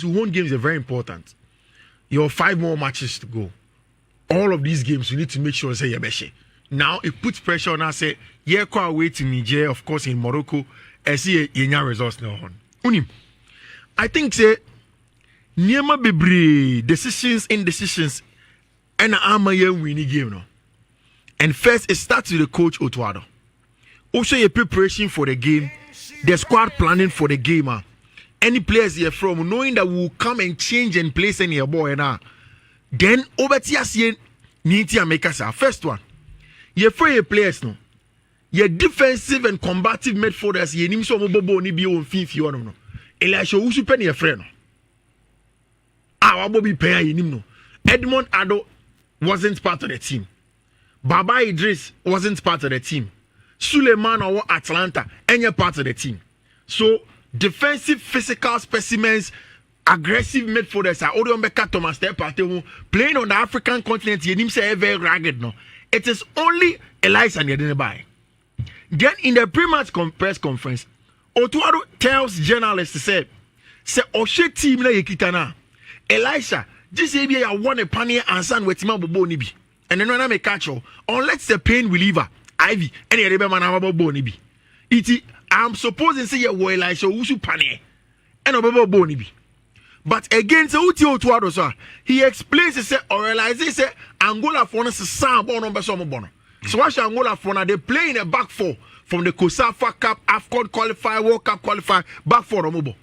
One games are very important. You have 5 more matches to go. All of these games, you need to make sure say Yabeshe. Now it puts pressure on us. Say, yeah, quite away to Niger, of course, in Morocco. I see a results now on. Unim. I think say Niema Bibri indecisions, and I'm a winning game now. And first, it starts with the coach Otto. Also, your preparation for the game, the squad planning for the game. Any players here from knowing that will come and change and place in your boy now. Then over to you, need to make us our first one. Your free players no. Your defensive and combative midfielders, you need some bobo ni be on 50 one no. Elisha Usu penny a friend. Our Bobby Pay no. Edmond Ado wasn't part of the team. Baba Idris wasn't part of the team. Suleiman or Atlanta, any part of the team. So defensive physical specimens, aggressive midfielders are Odom Beka Thomas Party playing on the African continent. You need say very ragged no. It is only Elias and Yadinebay. Then in the pre-match press conference, Otto tells journalists to say Oshe team na yekitana. Elisha, this area I want a panier and son with Bobo Nibi. And then when I make catch unless the pain reliever, Ivy, any other man about Bonibi. I'm supposing say you were Elisha Usu Pane and Obo Bonibi. But again, so Otto sir, he explains he said or realize say Angola for us sound born on Besomo. So watch Angola for now they play in a back four from the COSAFA Cup, AFCON qualifier, World Cup qualifier, back four Omobo.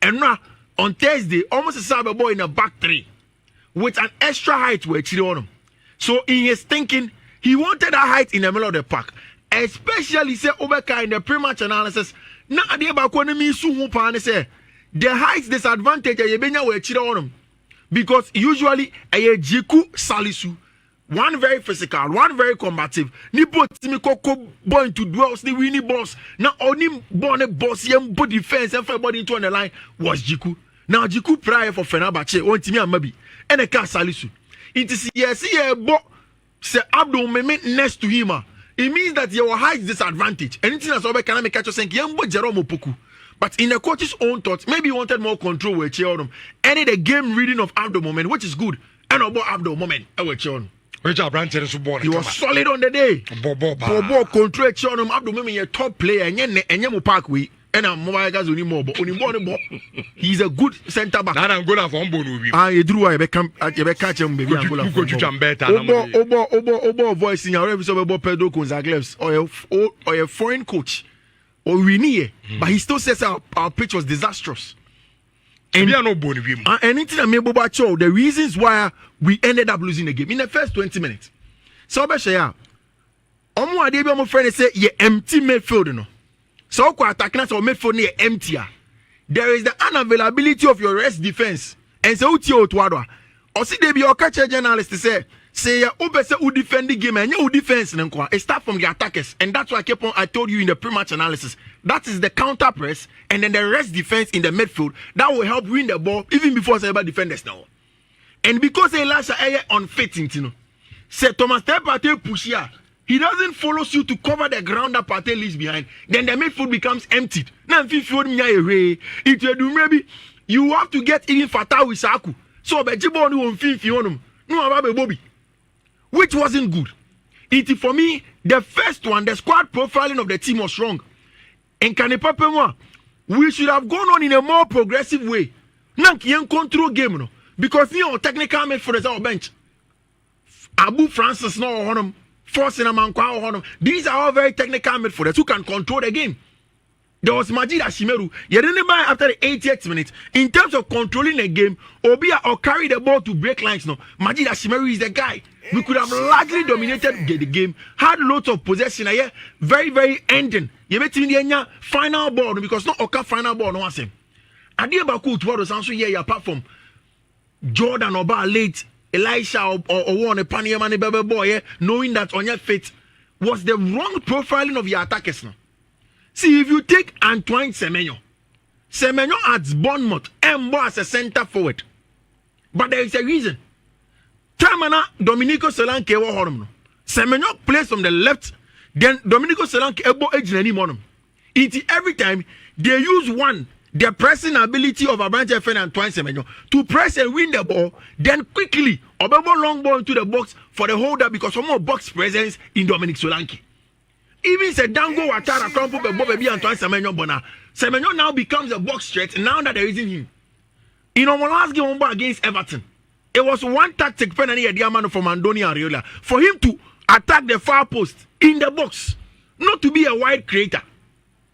And now on Thursday, almost a Saba boy in a back 3 with an extra height where on him. So in his thinking, he wanted that height in the middle of the park. Especially say Obeka in the pre-match analysis. Na ade ba ko na mi su hu pa ne say the height disadvantage ye benya we chire on him. Because usually a Jiku Salisu, one very physical, one very combative. Ni timi koko born to dwells the winning boss. Now only born a boss yem body defense and everybody into on the line was Jiku. Now Jiku prior for Fenerbahce on timi amabi and a car Salisu. It is yes bo say Abdul Mehmet next to him. It means that your height disadvantage. Anything that's over can make catch saying Yambo Jerome Opoku. But in the coach's own thoughts, maybe he wanted more control with Cheon. Any the game reading of Abdul Moment, which is good. And about Abdul Moment, with Cheon. He was solid on the day. Bobo control Cheon. Abdul Moment, a top player, and Yamu Parkway. And I'm mobile guys only more, but only more. He's a good centre back. I'm going to have one. You drew a catch him, baby. Obo voice in your episode about Pedro Gonzalez or a foreign coach or Winnie, but he still says our pitch was disastrous. And anything I made about the reasons why we ended up losing the game in the first 20 minutes. So, Bashaya, Omo Adebi, my friend, say, you empty midfield, no. So, attacking us or midfield near empty. There is the unavailability of your rest defense. And so, Otto, or see, they be your catcher journalist to say, Obese who defend the game and you defense. It starts from the attackers. And that's why I told you in the pre-match analysis. That is the counter press and then the rest defense in the midfield. That will help win the ball even before cyber defenders now. And because Elisha is unfit, say Thomas Partey push here. He doesn't follow you to cover the ground that Partey leaves behind. Then the midfield becomes emptied. Now, if you do maybe you have to get even Fatah with Saku. So, Bejibo on 50 on him. No, about Bobby. Which wasn't good. For me, the first one, the squad profiling of the team was wrong. And Kanepapemwa, we should have gone on in a more progressive way. Nanki control game, no? Because you technical made for the bench. Abu Francis no on him. Forcing a man on him. These are all very technical midfielders who can control the game. There was Majid Ashimeru. You didn't buy after the 88th minute. In terms of controlling the game, Obia or carry the ball to break lines. No, Majid Ashimeru is the guy. We could have largely dominated the game, had lots of possession. Very, very ending. You bet in the final ball because not Oka final ball. No one same. Adia Baku to was also here apart from Jordan Oba late, Elisha or one a Paniamani baby boy, knowing that on your fit was the wrong profiling of your attackers now. See, if you take Antoine Semenyo at Bournemouth, Mbo as a centre forward. But there is a reason. Tamana Domenico Solanke wa honom no. Semenyo plays from the left, then Domenico Solanke ebo ejina ni monom. Every time they use one the pressing ability of Abrante FN and Antoine Semenyo to press and win the ball, then quickly Obebo long ball into the box for the holder because some more box presence in Dominic Solanke. Even said Dango Watara Krampo Baby Antoine Semenyo Bona. Semenyo now becomes a box threat now that there isn't him. In our last game against Everton, it was one tactic penalty a diamond from Andoni Areola for him to attack the far post in the box, not to be a wide creator.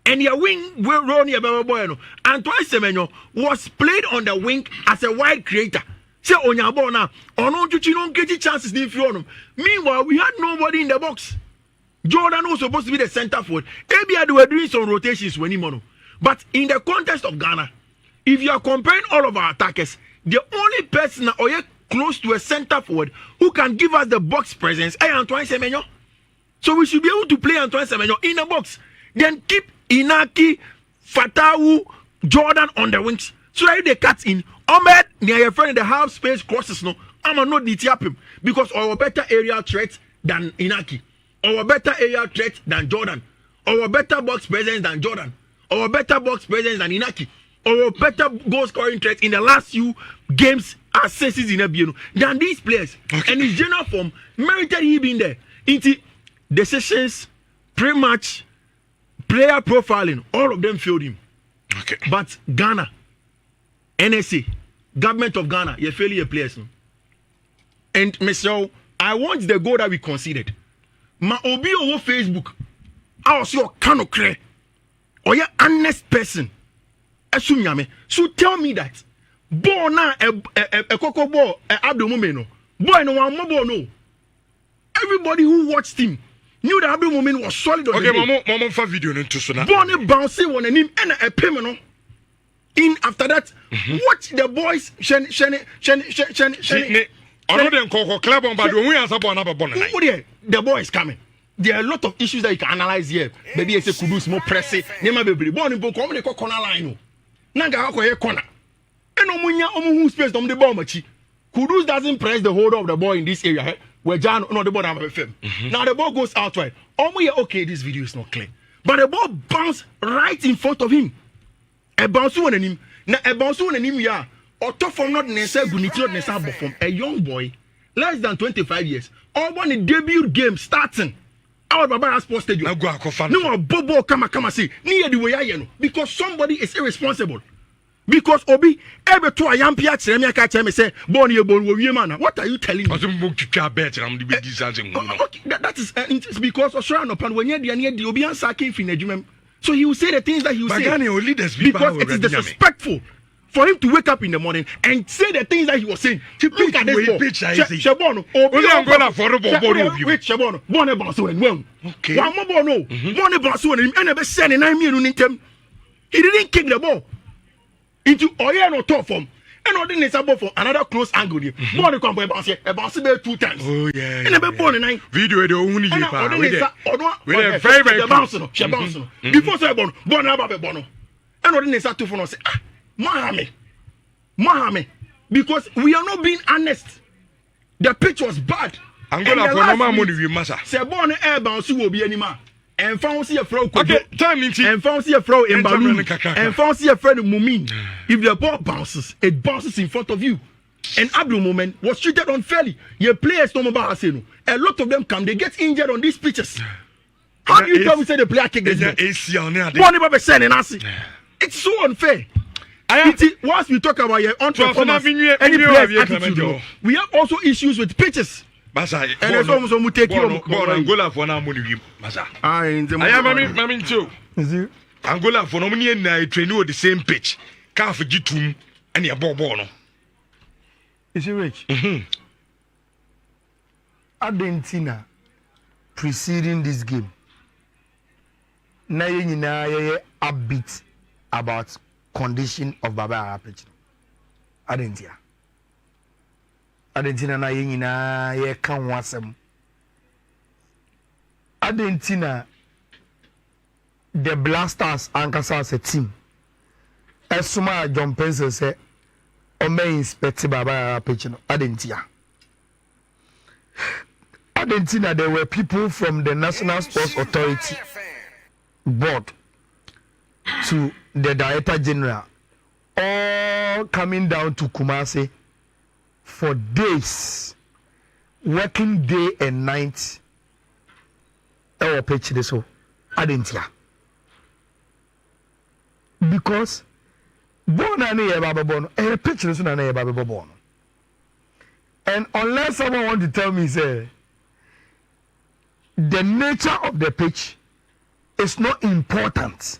And your wing will run your boy. Antoine Semenyo was played on the wing as a wide creator. Say on your ball now, or no, you don't get chances in front. Meanwhile, we had nobody in the box. Jordan was supposed to be the center forward. Maybe they were doing some rotations when he mono. But in the context of Ghana, if you are comparing all of our attackers, the only person or close to a center forward who can give us the box presence is Antoine Semenyo. So we should be able to play Antoine Semenyo in the box. Then keep Inaki, Fatawu, Jordan on the wings. So if they cut in, Ahmed near your friend in the half space crosses no, I'm not DT him because our better aerial threat than Inaki, our better aerial threat than Jordan, our better box presence than Jordan, our better box presence than Inaki, our better goal scoring threat in the last few games as senses in Ebiano than these players. Okay. And his general form merited he being there. Into decisions, pre-match, player profiling, all of them failed him. Okay. But Ghana, NSA, government of Ghana, you fail your players. No? And Michelle, I want the goal that we conceded. Ma obi over Facebook, I was your cano cre, or your honest person. So tell me that. Ball na a coco ball Abdul Mumeno. Boy no one more no. Everybody who watched him knew that Abdul Mumin was solid on the game. Mama for video into sona. Born bouncing on him and a payment. In after that, watch the boys shen. The boy is coming. There are a lot of issues that you can analyze here. Maybe I say Kudus more pressing. Nema baby. Born in Boko, come corner line. Nanga hako corner. And omunya omu space on the ball machi. Kudus doesn't press the hold of the ball in this area. Where John no the ball have a film. Now the ball goes outside. Okay, this video is not clear. But the ball bounced right in front of him. A bounce on him. Now a bounce on him, yeah. Otto from not necessarily not necessarily from a young boy, less than 25 years. All one a debut game starting. Our Baba Sports Stadium. No Bobo come say near the way I know because somebody is irresponsible. Because Obi ever to a young Piat Remia say Bonnie Bon man. What are you telling me? That is it's because Australian upon when you're near the Obian Saki Finajum. So he will say the things that he will say. Because it is disrespectful for him to wake up in the morning and say the things that he was saying. Look at this ball. Shabono. Shabono. Bonne Basso and well. Okay. One more no. Bonne Basso and him and ever said and I'm here. He didn't kick the ball into Oya no top form. And all this about for another close angle. Bonne come by Basso, a Basso 2 times. Oh yeah. And a born and video the only with very very bounce. Before say Bonne Ababe Bono. And all this to for say Mahame, because we are not being honest. The pitch was bad. Angola for normal money we massa. Say born air bounce will be anymore. And found see a throw. Okay, time and found see a throw in balloon. And found see a friend Mumin. If the ball bounces, it bounces in front of you. And Abdul Moment was treated unfairly. Your players no more Hasenu. A lot of them come, they get injured on these pitches. How do you tell me say the player kick this ball? It's so unfair. Once we talk about your performance, any player's attitude, we have also issues with pitches. And it's almost going to take you Angola for now. I am too. Angola for no money and I train you the same pitch. Calf Gitum and your ball. Is he rich? Argentina preceding this game. Now you upbeat about condition of Baba Arapich. Argentina na yina ye kan wasem. Argentina the Blasters ankasa as a team. Esuma John Pencil say o may inspect Baba Arapich no Argentina there were people from the National Sports Authority board to the Director General all coming down to Kumasi for days, working day and night. Our pitch this so I didn't hear because born and a pitch this and a born. And unless someone want to tell me, say, the nature of the pitch is not important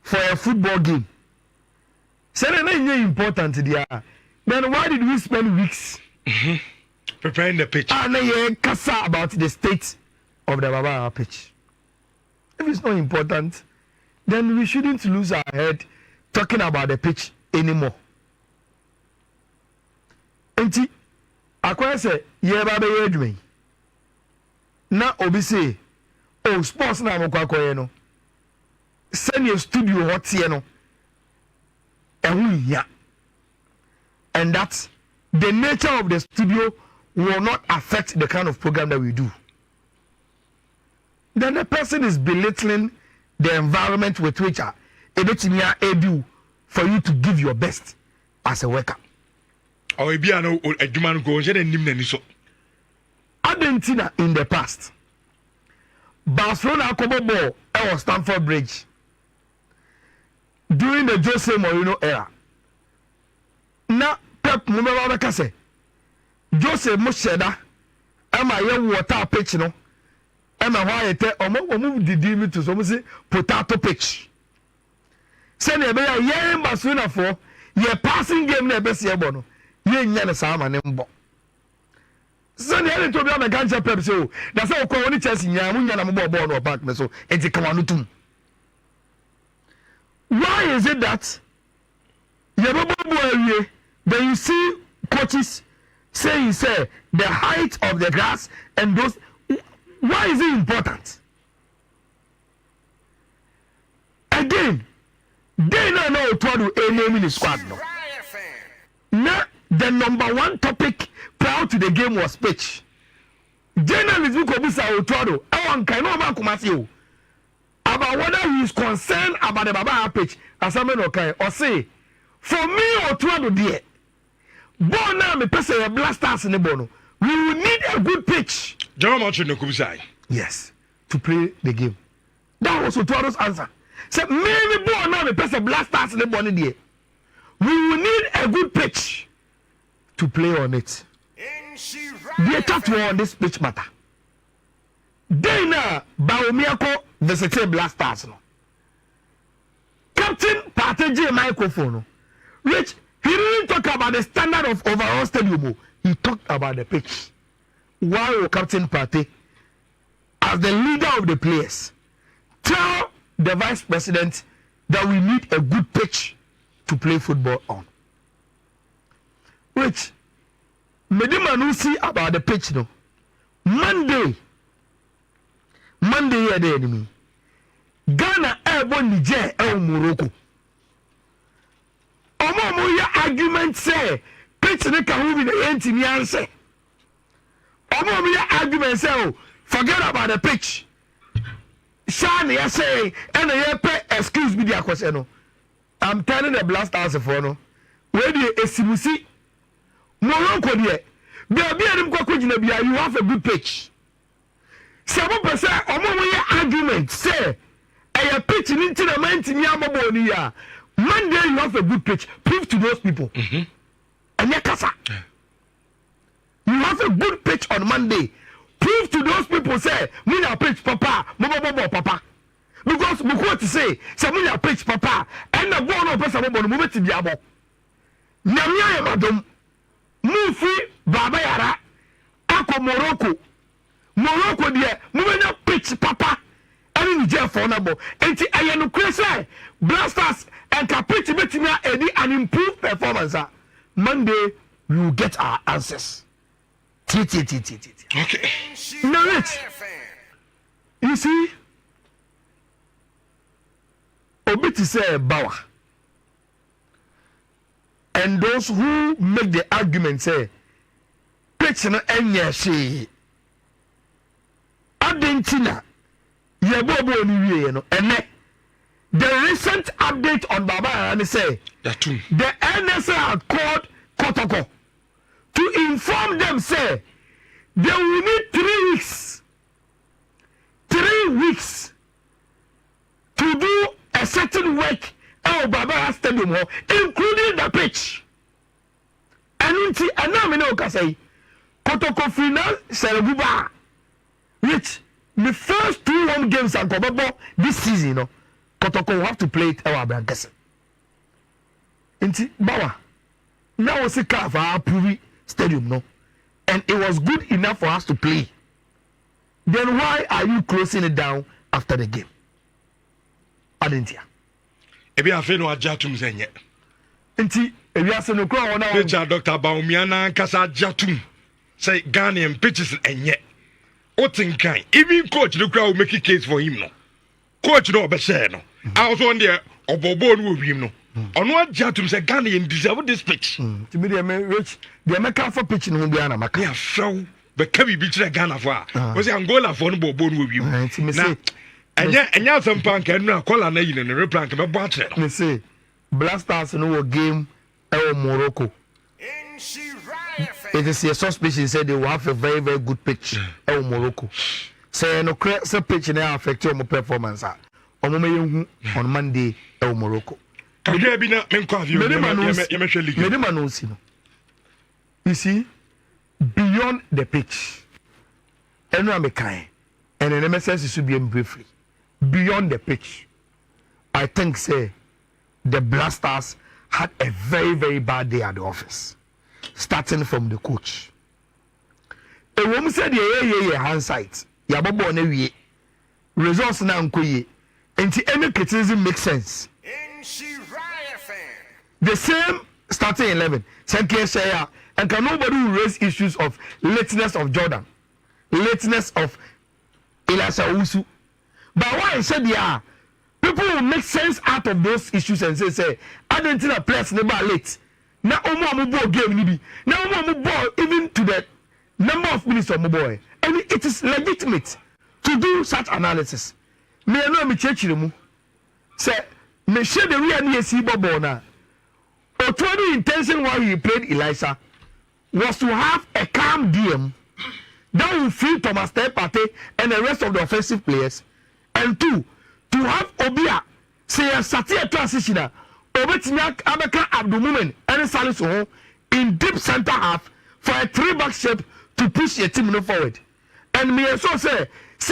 for a football game. Say it's not important there. Then why did we spend weeks preparing the pitch? And then kasa about the state of the Baba pitch. If it's not important, then we shouldn't lose our head talking about the pitch anymore. Enti akwa say ye ba be adwuma na obi say oh sports na mo kwakoye no send your studio hot here no ya and that the nature of the studio will not affect the kind of program that we do. Then the person is belittling the environment with which edu for you to give your best as a worker. Or be an adjuman go and nim so. Argentina in the past, Barcelona Cobo Ball or Stamford Bridge during the Jose Mourinho era. Now Pep Mumba say Jose Musheda ama ye water pitch no ama why te omo didi me to so say potato pitch. Say na be ye Barcelona for ye passing game na be se ebo no ye nya na sa ma ne mbo. Say na ele to be am gancha Pep say o na say ko woni Chelsea nya mu nya na mbo ball no back me so enti kama no tum. Why is it that then you see coaches saying say the height of the grass and those, why is it important? Again, they don't know what to name in the squad. No. Now, the number one topic prior to the game was pitch. Journalist Bukobisa Otto, I want kind of Kumasi about whether he is concerned about the Baba pitch as a man or say, for me or Otto dear. Born now, me person a blasters in the bono. We will need a good pitch. Yes, to play the game. That was Otto's answer. Say maybe born now, me person blasters in the bono dear. We will need a good pitch to play on it. They talked on this pitch matter. Then Baomiako visited blasters. No. Captain Pateje microphone, which he didn't talk about the standard of overall stadium. He talked about the pitch. Why will Captain Pate, as the leader of the players, tell the vice president that we need a good pitch to play football on? Which Medimanu see about the pitch no. Monday here the enemy. Ghana airborne Niger Morocco. Omo argument say pitch ne can be the entity answer. Omo argument say oh, forget about the pitch. Shani ya say and excuse me the question no. I'm telling the blast answer for no. Where the esimusi Morocco there. Baby anim kwa kujina bia you have a good pitch. 7% omo argument say a pitch in the man to Yamaboni. Monday you have a good pitch. Prove to those people. And yakasa. You have a good pitch on Monday. Prove to those people say, Muna pitch papa, Mobo papa. Because we want to say, Samuna pitch papa, and the ball of person will move to Diabo. Namia madam, Mufi, Baba Yara, Ako Morocco, dear, moving up pitch papa. And in jail for number. And I am crazy. Blasters and Capri Betina Eddie and improved performance. Monday, we will get our answers. Okay. Now, Rich, you see, Obiti say Bawa. And those who make the argument say, pitch no enya she. Argentina. Ye bobo ni wie no ene the recent update on Baba and say the NSA had called Kotoko to inform them say they will need 3 weeks. 3 weeks to do a certain work at Baba Stadium, including the pitch. And now me know say Kotoko final Serebuba, which the first 2 home games and Kobabo this season, Kotoko will have to play it our Brankes. Inti Bawa now was a car for our Puvi Stadium, no, and it was good enough for us to play. Then why are you closing it down after the game? Adentia. Ebi afe no ajatum zenye. Inti ebi ase no kro wona. Picture Dr. Baumiana nkasa ajatum. Say Ghanaian pitches enye. Otinkan. Even coach the crowd make a case for him no. Coach no be share no. I was on there obobo no wi him no. Ono ajatum say Ghanaian deserve this pitch. To me dey rich. Dey make for pitch no bia na maka. Ya show be kabi bi kire Ghana for. We say Angola for no bobo no wi him. Na enya some pank no akola na yin no replank me bo akire. Me say Blasters no game Morocco. It is a suspicion said they will have a very, very good pitch in Morocco. Say no say pitch na affect your performance. On Monday in Morocco. You see, beyond the pitch, and an MSS should be briefly. Beyond the pitch, I think say the Blasters had a very, very bad day at the office. Starting from the coach. A woman said, yeah, hindsight. Yabobo ne wie. Results na nkoye. Enti any criticism makes sense. The same starting 11. Senke Shaya. And can nobody raise issues of lateness of Jordan, lateness of Ilasa Usu. But why I said yeah, people will make sense out of those issues and say, I don't think a players never late. Now, Omo game nibi. Now, Omo even to the number of minutes of boy, and it is legitimate to do such analysis. Me no me church mu. Say me share the real NSC ball na. Otto's intention while he played Elisha was to have a calm DM that will free Thomas Partey and the rest of the offensive players, and 2, to have Obia say a Satia transitioner. Obetimiak Abeka Abdumumen and Salisu in deep center half for a 3-back shape to push your team forward. And me also say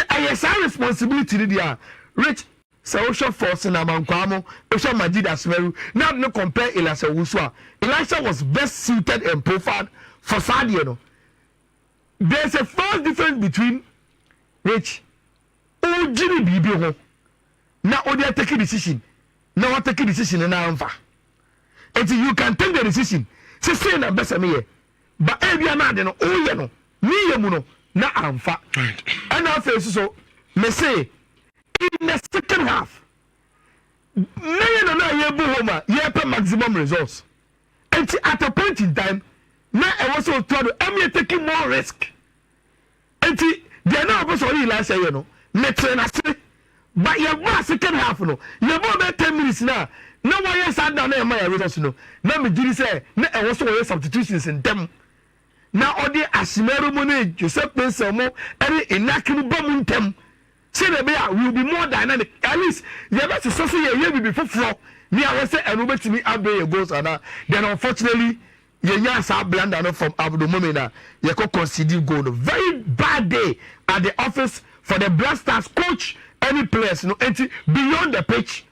I have responsibility there. Rich social force in Amankwamo, Osha Majid Asmeru. Now no compare Elisha Wuswa. Elisha was best suited and profiled for Sadio. There's a first difference between Rich Ojini Bibi. Now Odia taking decision. Now what take a decision in Anfa. Until you can take the decision. Say na best me. But every another no no. Me muno na Anfa. And now so me say in the second half. No maximum results. And at a point in time, now I was also told I'm taking more risk. And they are now also last year, but your second half, no. You have about 10 minutes now. No one else sat down there, my results, no. Now, me did say, no, I also substitutions in them. Now, all the Asimeru Mone, Joseph Pensamo, and Inakim Bomuntem. Say the bear will be more dynamic. At least, you have to say a year before floor. Me, I was say, and over to me, Abbey goes, and then unfortunately, your young are blanda from Abdul Momena. You could concede goal. Very bad day at the office for the Blasters coach. Any players, beyond the pitch,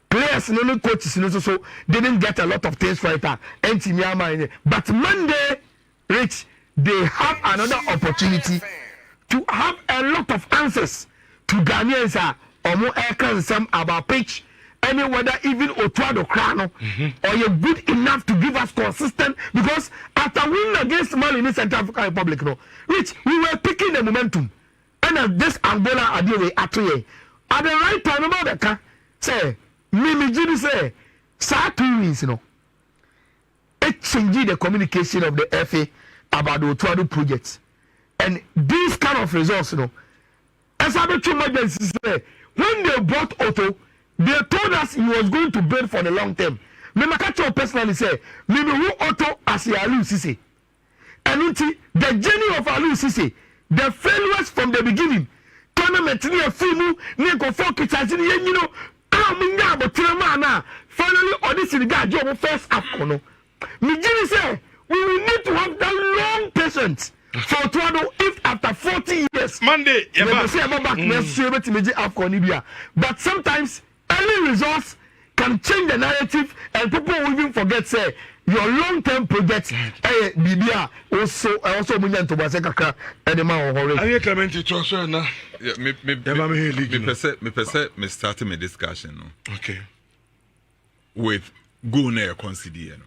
players, coaches, so didn't get a lot of things for it. But Monday, Rich, they have another opportunity to have a lot of answers to Ghanaians or more some about pitch, any whether even Otto Crano, or you're good enough to give us consistent, because after winning against Mali in Central African Republic, Rich, we were picking the momentum. And this Angola Adiwe Atoye. At the right time, about the car, say, Mimi Jimmy say, Sa 2 wins, It changed the communication of the FA about the Otto project. And these kind of results, as I bet you say, when they brought Otto, they told us he was going to build for the long term. Me makacho personally say, me who Otto as Alu Sisi. And the journey of Alu Sisi, the failures from the beginning, tournament near Fumu, near Kofok, you know, finally audition the guy job first Afcono. Me say we will need to have that long patience for Toronto if after 40 years Monday but sometimes early results can change the narrative and people will even forget say your long-term project bibia also movement to Baseka and the man I hear Clement Joshua now. Yeah, me starting my discussion no. Okay. With go na conceded.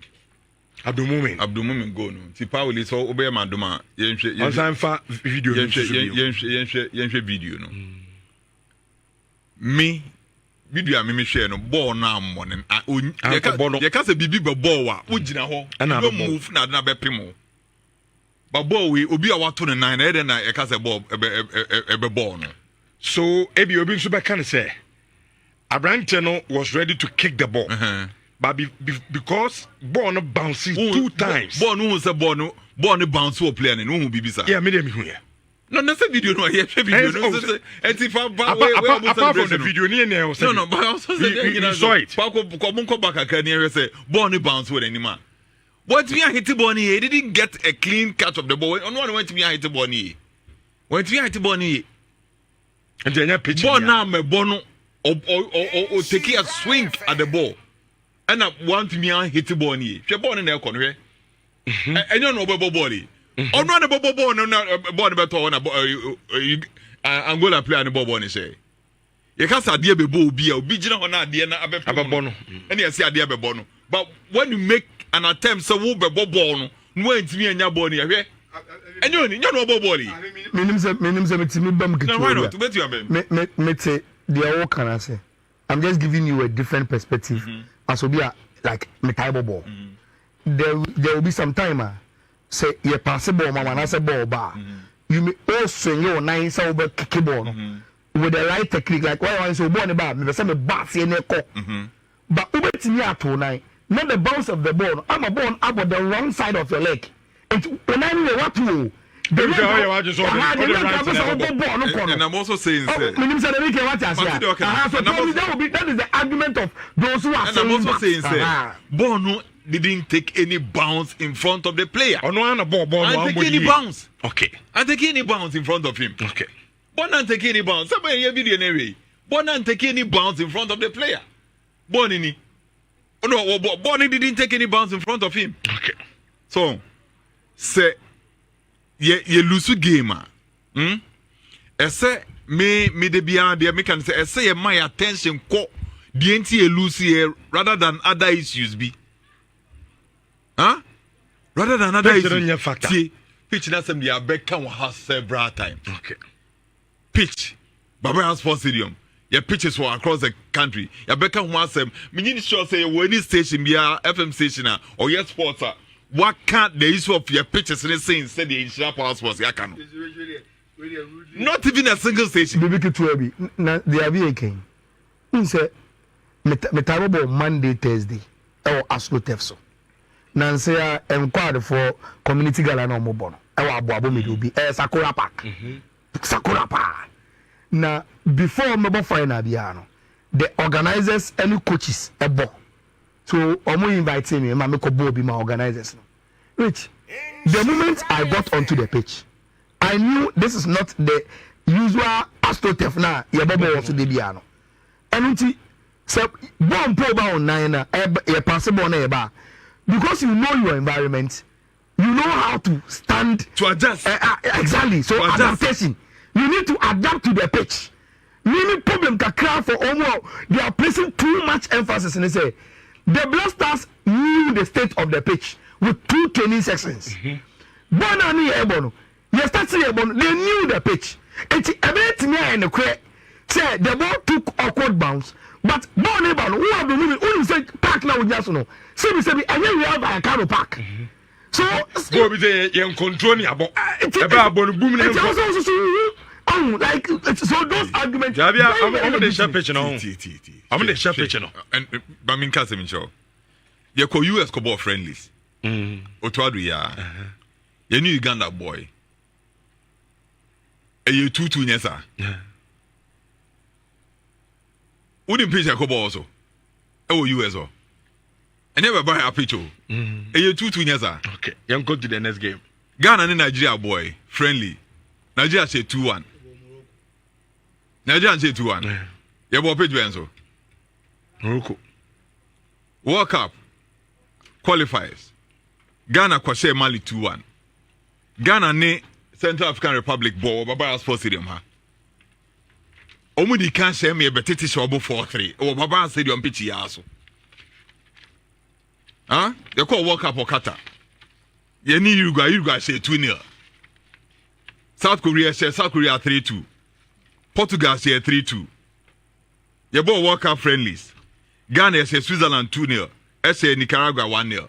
Abdul Mumin go no. Ti Pauli so obey mandoma yenhwe video yenhwe video no. Me video me share no ball na morning you can say bibi be ball wa ugina ho no move na be pimo but ball we obi a wato ne nine na na you can say ball be ball no. So ebi obi nso be kan say Abrante no was ready to kick the ball but because ball no bouncing two times ball no say ball no bounce or player no bibi sa yeah me dem hu here. No, that's a video. No, here video. No, apart from the video, no, but I also said you saw it. Come back again. Say, Bonnie bounce with any man. What me I hit Bonnie? He didn't get a clean catch of the ball. On one went to me I hit Bonnie. Went to me I hit Bonnie. And then you pitch. Now me Bono or take a swing at the ball. And I want me I hit Bonnie. She born in there corner. And you know about body. On one about ball no born better on Angola play and ball bonnie say. You can't say idea be ball be gina on idea na abebono. And you say idea be bono. But when you make an attempt so wo be ball no went me anya ball ni ahwe. And you know about ball. Menim say me bam kitu. Why not? Bet you am. Me say the all can I say. I'm just giving you a different perspective. As will be like me type ball. There will be some time say you possible mama na say ball ba you may also your nine so over kick ball with the right technique like why I say ball ni ba me say me bounce in e ko but ubetimi ato nine not the bounce of the ball I'm a ball about the wrong side of your leg and when I know what to and I'm also saying that is the argument of those who are and I'm also saying ball didn't take any bounce in front of the player. Oh no, and take any bounce. Okay. And take any bounce in front of him. Okay. But not take any bounce. Somebody here video anyway. But not take any bounce in front of the player. Bonini. Oh no, Bonnie didn't take any bounce in front of him. Okay. So say you lose a game. Say me de bia de me can say my attention ko the NTA lose here rather than other issues be. Huh? Rather than other issues. Pitch na some dia back can has several times. Okay. Pitch. Baba Sports Stadium. Your pitches were across the country. Your back can was me sure say when station be FM station or your sports what can't the issue of your pitches in saying said the insurance power sports ya can. Not even a single station. Baby Kitwebi. Na the Avia came. Say Metabo Monday, Thursday. Or Aslo Tefso. Nancy inquired for community gala no mobono. Ewa abo me be Sakura Park. Sakura Park. Now before mebo final biano, the organizers and coaches ebo. So omo invite me, ma make obo be my organizers. Which the moment I got onto the pitch, I knew this is not the usual AstroTurf na yebobo also de biano. Enuti so bomb pro ba on nine na e possible na eba. Because you know your environment, you know how to stand to adjust. Exactly. So adaptation. You need to adapt to the pitch. Many problem can cry for almost they are placing too much emphasis and they say the Blasters knew the state of the pitch with 2 training sessions. Bonani Ebono. Yesterday Ebono, they knew the pitch. It's a bit me and the crack. Say the ball took awkward bounce. But Bonnie Ball, who have been moving, who say park now with Yasuno. Say, and then we have a car park. So, go be there, young control me about. It's also Oh, like so those arguments. Jabia, I'm the share pitch now. I'm the share pitch now. And I mean, can't say show. You call US Kobo friendlies. Otto ya. You knew Uganda boy. And you 2-2 nyesa. Wouldn't pitch a Kobo also. Oh, US or. And never buy a pitch. And you 2-2 nyesa. Okay, you go to the next game. Ghana and Nigeria boy friendly. Nigeria say 2-1. Nigeria say 2-1. You bought pitch Benzo. Morocco. World Cup qualifiers. Ghana kwashe Mali 2-1. Ghana ne Central African Republic ball Baba Sports Stadium ha. Omudi kan share me betete shobo 4-3. O Baba Stadium pitch yaso. Huh? You call World Cup or Qatar. You need Uruguay say 2-0. South Korea say South Korea 3-2. Portugal say 3-2. You bought World Cup friendlies. Ghana say Switzerland 2-0. Say Nicaragua 1-0.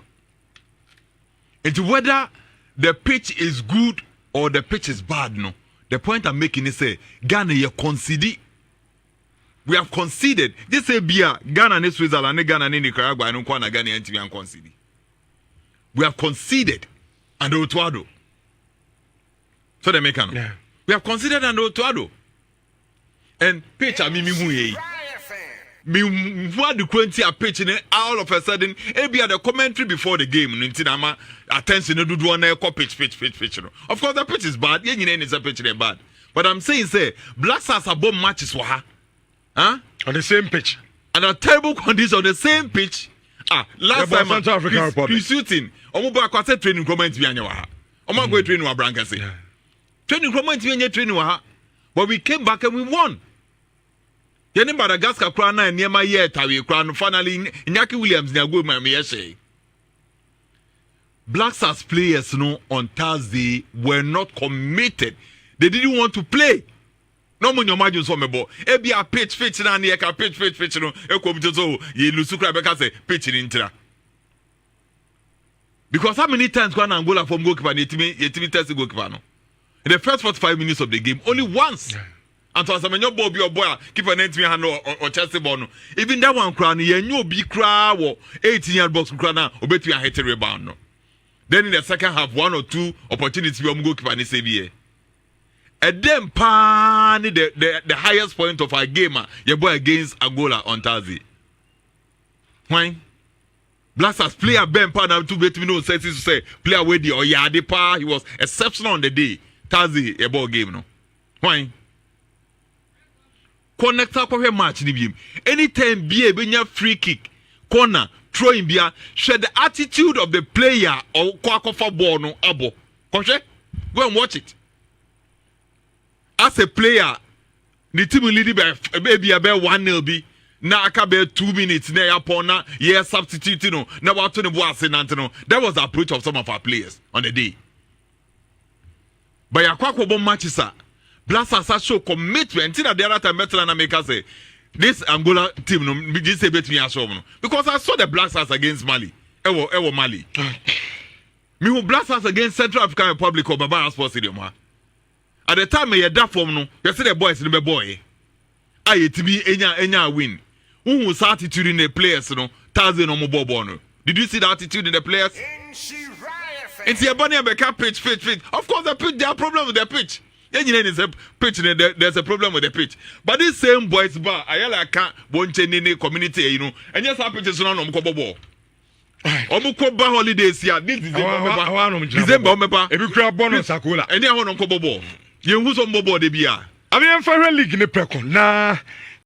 Into whether the pitch is good or the pitch is bad, no. The point I'm making is say Ghana you conceded. We have conceded. This say Bia Ghana and Switzerland, Ghana and Nicaragua, and Ghana and conceded. We have conceded and Otto. So they make no. Yeah. We have considered and Otto. And pitch a mimi what the quantity are pitching all of a sudden be at the commentary before the game Nintinama attention to do one pitch. Of course the pitch is bad, is a pitch bad. But I'm saying say Black Stars are bomb matches for her. Huh? On the same pitch. And a terrible condition on the same pitch. Last time Central African Republic. Shooting. Omo kwase training comment bi anya wa ha. Omo go training wa brankase. Training comment bi anya training wa ha. But we came back and we won. Yeni Madagascar kura na niema ye tawe kura no finally Iñaki Williams na go ma me say. Black Stars players no on Thursday were not committed. They didn't want to play. No mo nyoma so mebo. E bia pitch na na ka pitch no e ko bi so ye lusu kura be ka say pitch ni ntira. Because how many times when Angola from goalkeeper yetimi test goalkeeper no. In the first 45 minutes of the game only once. And so some your boy keeper 19 hand or Chelsea ball no. Even that one crown ye nyo bi kra wo 18-yard box kra na obetu a hit rebound no. Then in the second half 1 or 2 opportunities we goalkeeper ni say bi. And then pan the highest point of our game your boy against Angola on Thursday. Why? Black Stars player Ben Pan to bet me no sense to say player with the or yade pa he was exceptional on the day. Thursday a ball game no. Why? Connect up with match ni biem. Anytime be a free kick, corner, throwing bia, share the attitude of the player or kwakofa ball no abo. Go and watch it. As a player, the team will lead by maybe about 1-0 be. Na aka be 2 minutes na ya pona yeah substitute no na wa to ne bo ase nante no. That was the approach of some of our players on the day. But yakwa matches are Black Stars show commitment. Until the other time Metla na make us say this Angola team no begin say bet me assume no. Because I saw the Black Stars against Mali. Ewo Mali. Me who Black Stars against Central African Republic or Baba Sports Stadium ha. At the time me that form no, you see the boys in the boy. Aye to be enya win. Who was attitude in the players no? Thousand no more no. Did you see the attitude in the players? It's your bunny backup pitch. Of course the pitch, there are problems with the pitch. There's a problem with the pitch. But this same boys bar, I can't want any community, you know. And yes, our pitches on Kobo. Omuko ba holidays here. This December. If you grab bonus, Sakula. And you want on Kobo. You who's on Bobo de Bia. I mean, for a league in the Precon. Nah.